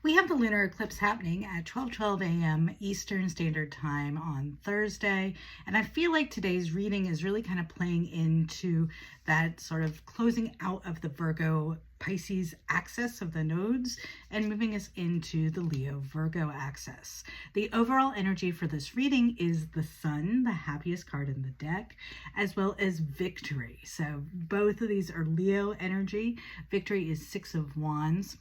We have the lunar eclipse happening at 12:12 a.m. Eastern Standard Time on Thursday, and I feel like today's reading is really kind of playing into that sort of closing out of the Virgo Pisces axis of the nodes and moving us into the Leo Virgo axis. The overall energy for this reading is the Sun, the happiest card in the deck, as well as Victory. So both of these are Leo energy. Victory is Six of Wands.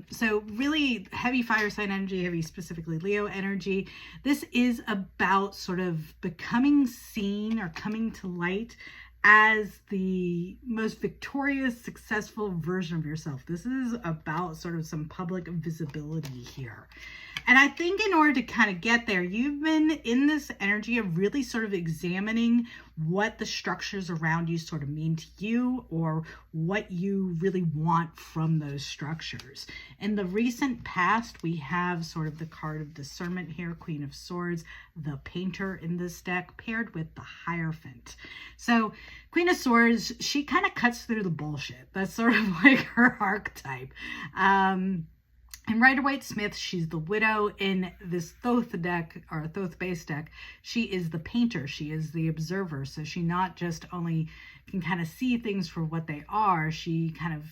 So really heavy fire sign energy, heavy specifically Leo energy. This is about sort of becoming seen or coming to light as the most victorious, successful version of yourself. This is about sort of some public visibility here. And I think in order to kind of get there, you've been in this energy of really sort of examining what the structures around you sort of mean to you, or what you really want from those structures. In the recent past, we have sort of the card of discernment here, Queen of Swords, the painter in this deck, paired with the Hierophant. So Queen of Swords, she kind of cuts through the bullshit. That's sort of like her archetype. And Rider-Waite-Smith, she's the widow in this Thoth deck, or Thoth-based deck. She is the painter. She is the observer. So she not just only can kind of see things for what they are, she kind of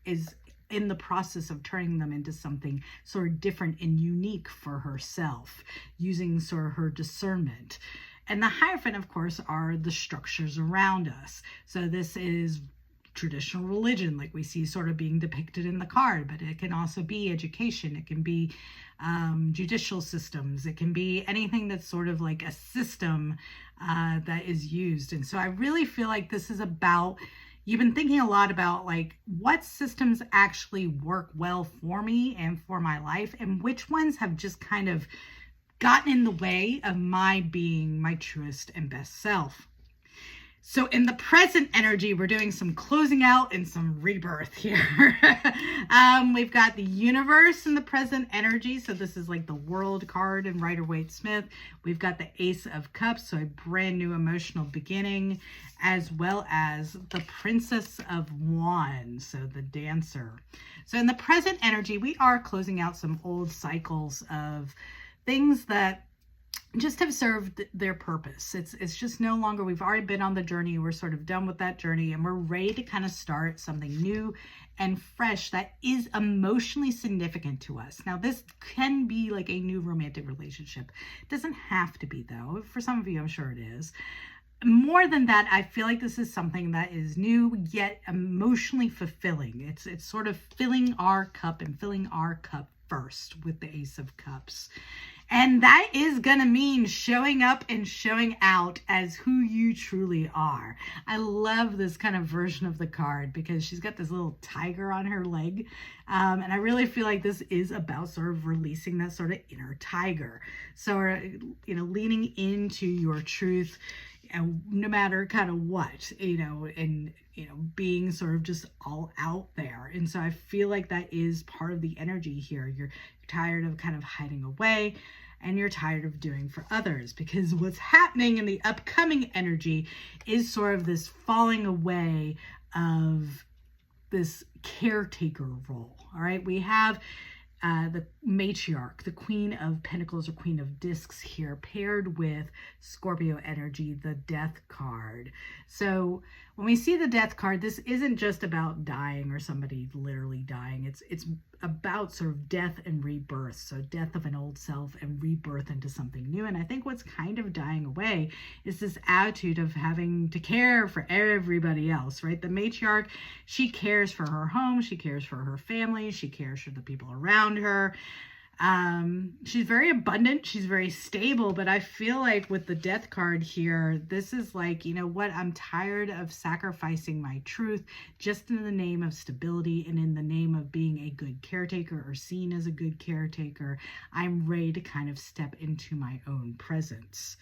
is in the process of turning them into something sort of different and unique for herself, using sort of her discernment. And the Hierophant, of course, are the structures around us. So this is traditional religion, like we see sort of being depicted in the card, but it can also be education. It can be judicial systems. It can be anything that's sort of like a system that is used. And so I really feel like this is about, you've been thinking a lot about like what systems actually work well for me and for my life, and which ones have just kind of gotten in the way of my being my truest and best self. So in the present energy, we're doing some closing out and some rebirth here. We've got the universe in the present energy. So this is like the world card in Rider-Waite-Smith. We've got the Ace of Cups, so a brand new emotional beginning, as well as the Princess of Wands, so the dancer. So in the present energy, we are closing out some old cycles of things that just have served their purpose. It's just no longer, we've already been on the journey. We're sort of done with that journey, and we're ready to kind of start something new and fresh that is emotionally significant to us. Now, this can be like a new romantic relationship. It doesn't have to be, though. For some of you, I'm sure it is. More than that, I feel like this is something that is new yet emotionally fulfilling. It's sort of filling our cup and filling our cup first with the Ace of Cups. And that is going to mean showing up and showing out as who you truly are. I love this kind of version of the card because she's got this little tiger on her leg. And I really feel like this is about sort of releasing that sort of inner tiger. So, leaning into your truth, no matter kind of what, and being sort of just all out there. And so I feel like that is part of the energy here. You're tired of kind of hiding away, and you're tired of doing for others, because what's happening in the upcoming energy is sort of this falling away of this caretaker role. All right, we have the matriarch, the Queen of Pentacles or Queen of Discs here, paired with Scorpio energy, the Death card. So when we see the Death card, this isn't just about dying or somebody literally dying. It's about sort of death and rebirth. So death of an old self and rebirth into something new. And I think what's kind of dying away is this attitude of having to care for everybody else, right? The matriarch, she cares for her home, she cares for her family, she cares for the people around her. She's very abundant, she's very stable, but I feel like with the Death card here, this is like, you know what, I'm tired of sacrificing my truth just in the name of stability and in the name of being a good caretaker or seen as a good caretaker. I'm ready to kind of step into my own presence.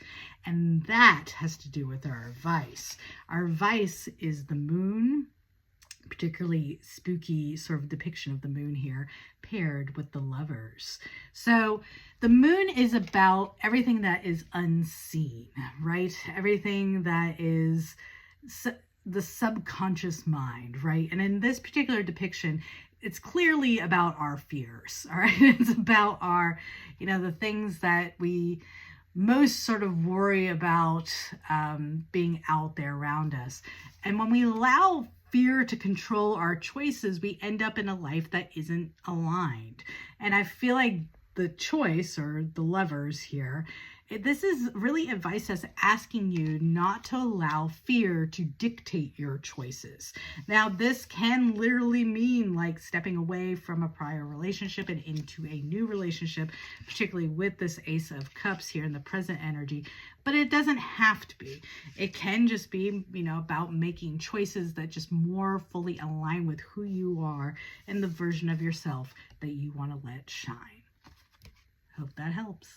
And that has to do with our vice. Our vice is the moon, particularly spooky sort of depiction of the moon here, paired with the Lovers. So the moon is about everything that is unseen, right? Everything that is the subconscious mind, right? And in this particular depiction, it's clearly about our fears, all right? It's about our, the things that we most sort of worry about being out there around us. And when we allow fear to control our choices, we end up in a life that isn't aligned. And I feel like the choice, or the levers here, this is really advice that's asking you not to allow fear to dictate your choices. Now, this can literally mean like stepping away from a prior relationship and into a new relationship, particularly with this Ace of Cups here in the present energy. But it doesn't have to be. It can just be, about making choices that just more fully align with who you are and the version of yourself that you want to let shine. Hope that helps.